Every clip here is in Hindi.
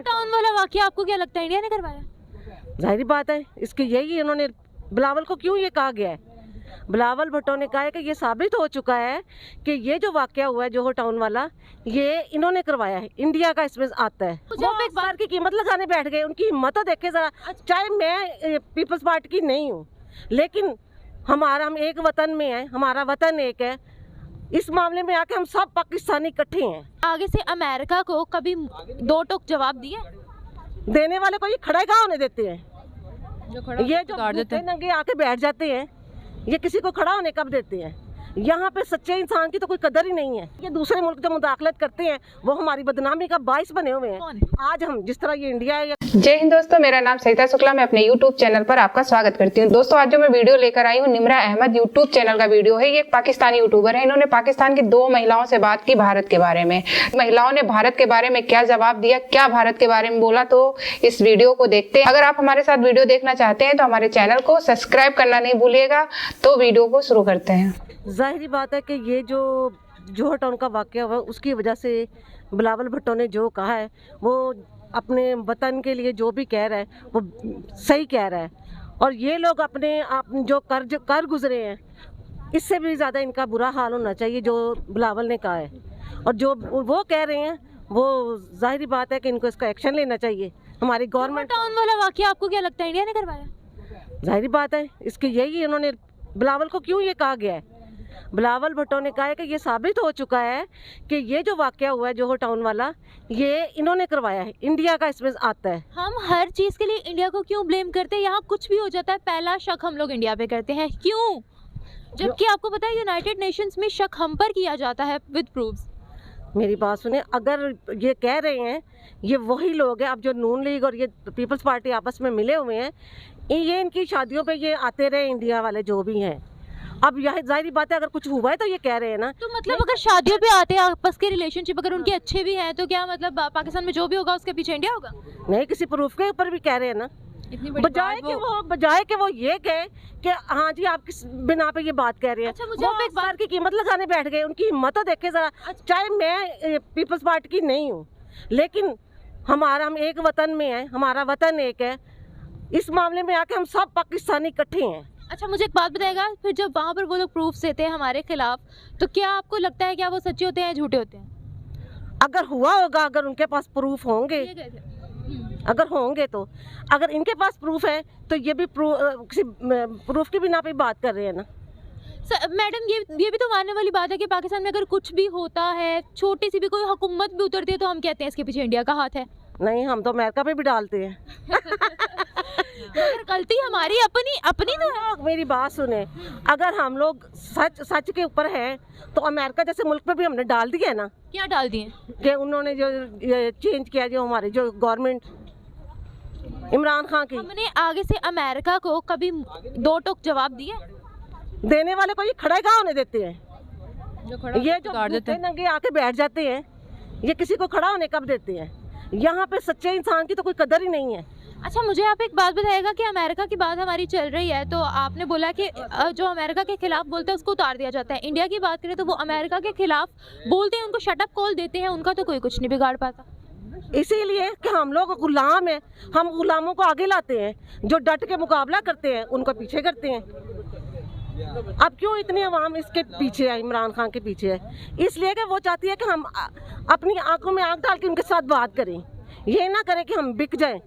टाउन वाला वाकया आपको क्या लगता है इंडिया ने करवाया? जाहिर बात है, इसके यही इन्होंने बिलावल को क्यों ये कहा गया है, बिलावल भुट्टो ने कहा है कि ये साबित हो चुका है कि ये जो वाकया हुआ है जोहर टाउन वाला, ये इन्होंने करवाया है, इंडिया का इसमें आता है। वो एक बार की कीमत लगाने बैठ गए, उनकी हिम्मत तो देखे जरा। चाहे मैं पीपल्स पार्टी की नहीं हूँ, लेकिन हम एक वतन में हैं, हमारा वतन एक है। इस मामले में आके हम सब पाकिस्तानी इकट्ठे हैं। आगे से अमेरिका को कभी दो टोक जवाब दिए? देने वाले को ये खड़ा कहाँ होने देते हैं, ये जो देते हैं नंगे आके बैठ जाते हैं, ये किसी को खड़ा होने कब देते हैं? यहाँ पे सच्चे इंसान की तो कोई कदर ही नहीं है। ये दूसरे मुल्क जो मुदाखलत करते हैं वो हमारी बदनामी का बाइस बने हुए हैं। आज हम जिस तरह ये इंडिया है। जय हिंद दोस्तों, मेरा नाम सरिता शुक्ला, मैं अपने YouTube चैनल पर आपका स्वागत करती हूँ। दोस्तों आज जो मैं वीडियो लेकर आई हूँ, निमरा अहमद YouTube चैनल का वीडियो है। ये एक पाकिस्तानी यूट्यूबर है। इन्होंने पाकिस्तान की 2 महिलाओं से बात की भारत के बारे में। महिलाओं ने भारत के बारे में क्या जवाब दिया, क्या भारत के बारे में बोला, तो इस वीडियो को देखते हैं। अगर आप हमारे साथ वीडियो देखना चाहते हैं तो हमारे चैनल को सब्सक्राइब करना नहीं भूलिएगा। तो वीडियो को शुरू करते हैं। जाहिर बात है कि ये जो जोहर टाउन का वाकया हुआ उसकी वजह से बिलावल भुट्टो ने जो कहा है, वो अपने वतन के लिए जो भी कह रहा है वो सही कह रहा है। और ये लोग अपने आप जो कर गुजरे हैं, इससे भी ज़्यादा इनका बुरा हाल होना चाहिए जो बिलावल ने कहा है। और जो वो कह रहे हैं वो जाहिर बात है कि इनको इसका एक्शन लेना चाहिए। हमारी गवर्नमेंट। टाउन वाला वाकया आपको क्या लगता है इंडिया ने करवाया? जाहिर बात है, इसके यही इन्होंने बिलावल को क्यों ये कहा गया है, बिलावल भुट्टो ने कहा है कि ये साबित हो चुका है कि ये जो वाकया हुआ है जोहर टाउन वाला, ये इन्होंने करवाया है, इंडिया का इसमें आता है। हम हर चीज के लिए इंडिया को क्यों ब्लेम करते हैं? यहाँ कुछ भी हो जाता है पहला शक हम लोग इंडिया पे करते हैं, क्यों? जबकि आपको पता है यूनाइटेड नेशंस में शक हम पर किया जाता है विद प्रूफ्स। मेरी बात सुने, अगर ये कह रहे हैं, ये वही लोग हैं अब जो नून लीग और ये पीपल्स पार्टी आपस में मिले हुए हैं, ये इनकी शादियों पे ये आते रहे इंडिया वाले जो भी हैं। अब यह जाहिर बात है अगर कुछ हुआ है तो ये कह रहे हैं ना। तो मतलब अगर शादियों पे आते हैं आपस के रिलेशनशिप अगर उनके अच्छे भी हैं तो क्या मतलब पाकिस्तान में जो भी होगा उसके पीछे इंडिया होगा? नहीं, किसी प्रूफ के ऊपर भी कह रहे हैं ना। बजाय कि वो ये कहे कि हाँ जी आप किस बिना पे ये बात कह रहे हैं। अच्छा, मुझे वो एक बार की कीमत लगाने बैठ गए, उनकी हिम्मत तो देखे जरा। चाहे मैं पीपल्स पार्टी की नहीं हूँ, लेकिन हम एक वतन में हैं, हमारा वतन एक है। इस मामले में आके हम सब पाकिस्तानी इकट्ठे हैं। अच्छा, मुझे एक बात बताएगा, फिर जब वहाँ पर वो लोग प्रूफ्स देते हैं हमारे खिलाफ, तो क्या आपको लगता है क्या वो सच्चे होते हैं या झूठे होते हैं? अगर हुआ होगा, अगर उनके पास प्रूफ होंगे, अगर होंगे तो, अगर इनके पास प्रूफ है तो ये भी किसी प्रूफ की बिना पे बात कर रहे हैं ना। मैडम ये भी तो मानने वाली बात है कि पाकिस्तान में अगर कुछ भी होता है, छोटी सी भी कोई हुकूमत भी उतरती है तो हम कहते हैं इसके पीछे इंडिया का हाथ है। नहीं, हम तो अमेरिका पे भी डालते हैं। अगर गलती हमारी अपनी तो है। मेरी बात सुने, अगर हम लोग सच के ऊपर हैं तो अमेरिका जैसे मुल्क पे भी हमने डाल दिया है ना। क्या डाल दिए? कि उन्होंने जो चेंज किया, जो हमारे जो गवर्नमेंट इमरान खान की, हमने आगे से अमेरिका को कभी दो टोक जवाब दिए? देने वाले को ये खड़ा कहाँ होने देते हैं, ये जो नंगे आके बैठ जाते हैं, ये किसी को खड़ा होने कब देते हैं? यहाँ पे सच्चे इंसान की तो कोई कदर ही नहीं है। अच्छा, मुझे आप एक बात बताइएगा कि अमेरिका की बात हमारी चल रही है तो आपने बोला कि जो अमेरिका के खिलाफ बोलते हैं उसको उतार दिया जाता है। इंडिया की बात करें तो वो अमेरिका के खिलाफ बोलते हैं, उनको शट अप कॉल देते हैं, उनका तो कोई कुछ नहीं बिगाड़ पाता। इसीलिए कि हम लोग गुलाम हैं, हम गुलामों को आगे लाते हैं, जो डट के मुकाबला करते हैं उनको पीछे करते हैं। अब क्यों इतनी आवाम इसके पीछे है, इमरान खान के पीछे है? इसलिए कि वो चाहती है कि हम अपनी आंखों में आंख डाल के उनके साथ बात करें, ये ना करें कि हम बिक जाएं।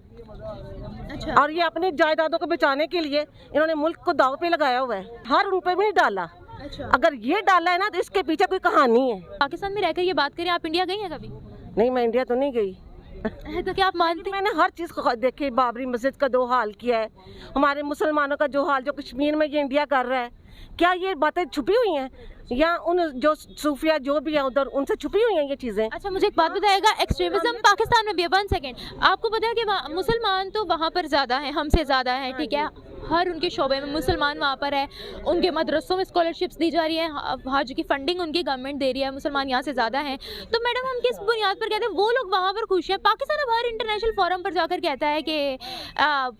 अच्छा। और ये अपनी जायदादों को बचाने के लिए इन्होंने मुल्क को दाव पे लगाया हुआ है, हर उन पे भी नहीं डाला। अच्छा। अगर ये डाला है ना तो इसके पीछे कोई कहानी है। पाकिस्तान में रहकर ये बात करें, आप इंडिया गई हैं कभी? नहीं, मैं इंडिया तो नहीं गई। तो क्या आप मानते? मैंने हर चीज़ को देखी, बाबरी मस्जिद का जो हाल किया है, हमारे मुसलमानों का जो हाल जो कश्मीर में ये इंडिया कर रहा है, क्या ये बातें छुपी हुई हैं या उन जो सूफिया जो भी है उधर उनसे छुपी हुई हैं ये चीज़ें? अच्छा, मुझे एक बात बताइएगा, एक्सट्रीमिज्म पाकिस्तान में भी है। 1 सेकेंड, आपको पता है कि मुसलमान तो वहाँ पर ज़्यादा हैं, हमसे ज़्यादा हैं, ठीक है? हर उनके शोबे में मुसलमान वहाँ पर है, उनके मदरसों में स्कॉलरशिप्स दी जा रही है, हज की फंडिंग उनकी गवर्नमेंट दे रही है, मुसलमान यहाँ से ज़्यादा हैं। तो मैडम हम किस बुनियाद पर कहते हैं वो लोग वहाँ पर खुश हैं? पाकिस्तान अब हर इंटरनेशनल फोरम पर जाकर कहता है कि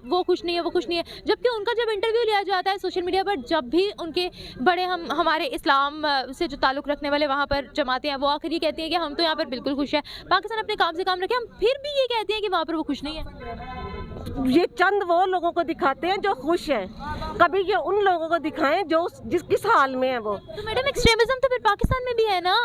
वो खुश नहीं है, वो खुश नहीं है, जबकि उनका जब इंटरव्यू लिया जाता है सोशल मीडिया पर, जब भी उनके बड़े हमारे इस्लाम से जो ताल्लुक़ रखने वाले वहाँ पर जमाते हैं, वो आखिर ये कहती हैं कि हम तो यहाँ पर बिल्कुल खुश हैं, पाकिस्तान अपने काम से काम रखे, हम फिर भी ये कहते हैं कि वहाँ पर वो खुश नहीं है। ये चंद वो लोगों को दिखाते हैं जो खुश हैं, कभी ये उन लोगों को दिखाएं जो किस हाल में है वो। तो मैडम एक्सट्रीमिज्म तो फिर पाकिस्तान में भी है ना?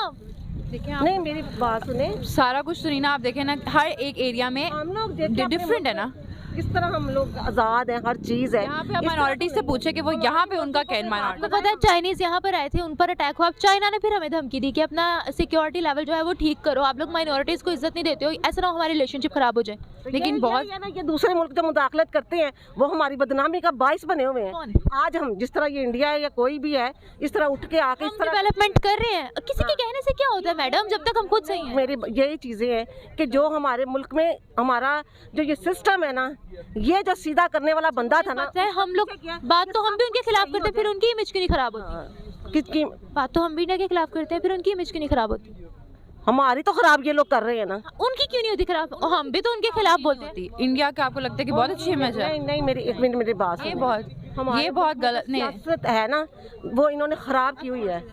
देखिए नहीं, मेरी बात सुने, सारा कुछ सुनी ना आप, देखें ना हर एक एरिया में हम लोग देखिए डिफरेंट है ना, किस तरह हम लोग आज़ाद हैं, हर चीज़ है। यहाँ पे हम माइनॉरिटी से पूछे कि वो यहाँ पे उनका क्या आपको माइनॉरिटी। पता है चाइनीज यहाँ पर आए थे, उन पर अटैक हुआ, अब चाइना ने फिर हमें धमकी दी कि अपना सिक्योरिटी लेवल जो है वो ठीक करो, आप लोग माइनॉरिटीज़ को इज्जत नहीं देते हो, ऐसा ना हो हमारी रिलेशनशिप खराब हो जाए। लेकिन बहुत ये ना, ये दूसरे मुल्क जो मुदाखलत करते हैं वो हमारी बदनामी का बाइस बने हुए हैं। कौन? आज हम जिस तरह ये इंडिया है या कोई भी है, इस तरह उठ के आके हम इस तरह डेवलपमेंट कर रहे हैं, किसी के कहने से क्या होता है मैडम, जब तक हम खुद सही हैं। मेरी यही चीज़ें हैं कि जो हमारे मुल्क में हमारा जो ये सिस्टम है ना, ये जो सीधा करने वाला बंदा था ना, बात है, हम लोग बात तो हम भी उनके खिलाफ करते हैं, फिर उनकी इमेज क्यों नहीं खराब होती? किसकी बात तो हम भी इंडिया के खिलाफ करते हैं, फिर उनकी इमेज क्यों नहीं खराब होती? हमारी तो खराब ये लोग कर रहे हैं ना। उनकी क्यों नहीं होती खराब? हम भी तो उनके खिलाफ बोलते हैं। इंडिया का आपको लगता है कि बहुत अच्छी इमेज है? नहीं नहीं, मेरी एक मिनट मेरी बात ये सुनो। बहुत गलत नहीं है। सियासत है ना, वो इन्होंने खराब की हुई है।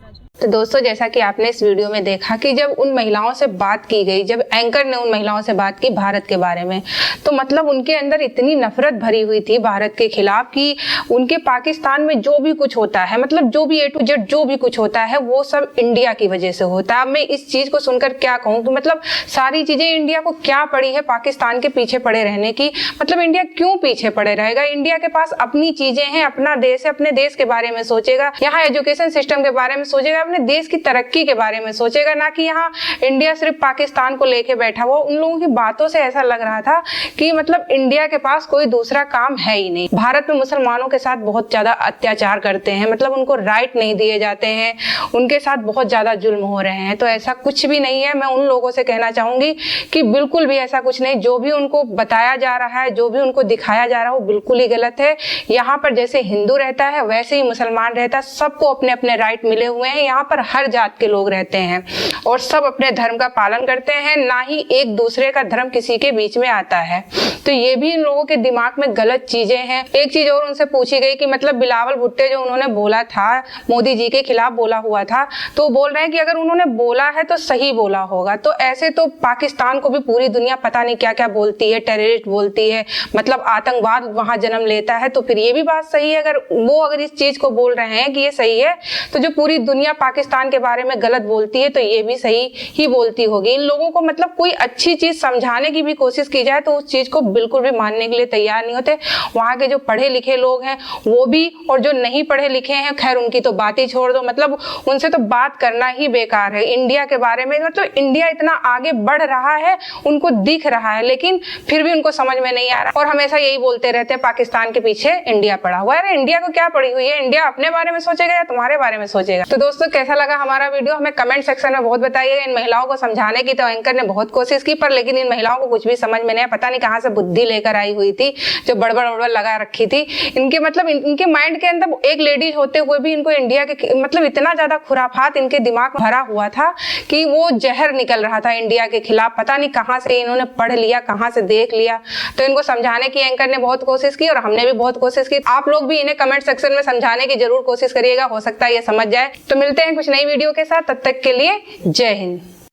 तो दोस्तों, जैसा कि आपने इस वीडियो में देखा कि जब उन महिलाओं से बात की गई, जब एंकर ने उन महिलाओं से बात की भारत के बारे में, तो मतलब उनके अंदर इतनी नफरत भरी हुई थी भारत के खिलाफ कि उनके पाकिस्तान में जो भी कुछ होता है, मतलब जो भी A to Z जो भी कुछ होता है वो सब इंडिया की वजह से होता है। अब मैं इस चीज को सुनकर क्या कहूँ कि मतलब सारी चीजें इंडिया को क्या पड़ी है पाकिस्तान के पीछे पड़े रहने की? मतलब इंडिया क्यों पीछे पड़े रहेगा? इंडिया के पास अपनी चीजें हैं, अपना देश है, अपने देश के बारे में सोचेगा, यहाँ एजुकेशन सिस्टम के बारे में सोचेगा, अपने देश की तरक्की के बारे में सोचेगा, ना कि यहाँ इंडिया सिर्फ पाकिस्तान को लेके बैठा हुआ। उन लोगों की बातों से ऐसा लग रहा था कि मतलब इंडिया के पास कोई दूसरा काम है ही नहीं। भारत में मुसलमानों के साथ बहुत ज्यादा अत्याचार करते हैं, मतलब उनको राइट नहीं दिए जाते हैं, उनके साथ बहुत ज्यादा जुल्म हो रहे हैं। तो ऐसा कुछ भी नहीं है। मैं उन लोगों से कहना चाहूंगी कि बिल्कुल भी ऐसा कुछ नहीं। जो भी उनको बताया जा रहा है, जो भी उनको दिखाया जा रहा है, वो बिल्कुल ही गलत है। यहाँ पर जैसे हिंदू रहता है वैसे ही मुसलमान रहता है, सबको अपने अपने राइट मिले हुए हैं। यहाँ पर हर जात के लोग रहते हैं और सब अपने धर्म का पालन करते हैं, ना ही एक दूसरे का धर्म किसी के बीच में आता है। तो ये भी इन लोगों के दिमाग में गलत चीजें हैं। एक चीज और उनसे पूछी गई कि मतलब बिलावल भुट्टो जो उन्होंने बोला था, मोदी जी के खिलाफ बोला हुआ था, तो बोल रहे हैं कि अगर उन्होंने बोला है तो सही बोला होगा। तो ऐसे तो पाकिस्तान को भी पूरी दुनिया पता नहीं क्या क्या बोलती है, टेररिस्ट बोलती है, मतलब आतंकवाद वहां जन्म लेता है। तो फिर ये भी बात सही है, अगर इस चीज को बोल रहे हैं कि ये सही है, तो जो पूरी दुनिया पाकिस्तान के बारे में गलत बोलती है तो ये भी सही ही बोलती होगी। इन लोगों को मतलब कोई अच्छी चीज समझाने की भी कोशिश की जाए तो उस चीज को बिल्कुल भी मानने के लिए तैयार नहीं होते। वहां के जो पढ़े लिखे लोग हैं वो भी, और जो नहीं पढ़े लिखे हैं, खैर उनकी तो बात ही छोड़ दो, मतलब उनसे तो बात करना ही बेकार है। इंडिया के बारे में मतलब इंडिया इतना आगे बढ़ रहा है, उनको दिख रहा है, लेकिन फिर भी उनको समझ में नहीं आ रहा और हमेशा यही बोलते रहते हैं पाकिस्तान के पीछे इंडिया पड़ा हुआ है। अरे इंडिया को क्या पड़ी हुई है? इंडिया अपने बारे में सोचेगा या तुम्हारे बारे में सोचेगा? तो दोस्तों, कैसा लगा हमारा वीडियो हमें कमेंट सेक्शन में बहुत बताइएगा। इन महिलाओं को समझाने की तो एंकर ने बहुत कोशिश की, पर लेकिन इन महिलाओं को कुछ भी समझ में नहीं आया। पता नहीं कहां से बुद्धि लेकर आई हुई थी जो बड़बड़ लगा रखी थी इनके, मतलब इनके माइंड के अंदर एक लेडीज होते हुए भी इनको इंडिया के मतलब इतना ज्यादा खुराफात इनके दिमाग में भरा हुआ था कि वो जहर निकल रहा था इंडिया के खिलाफ। पता नहीं कहां से इन्होंने पढ़ लिया, कहां से देख लिया। तो इनको समझाने की एंकर ने बहुत कोशिश की और हमने भी बहुत कोशिश की। आप लोग भी इन्हें कमेंट सेक्शन में समझाने की जरूर कोशिश करिएगा, हो सकता है ये समझ जाए। तो मिलते हैं कुछ नई वीडियो के साथ, तब तक के लिए जय हिंद।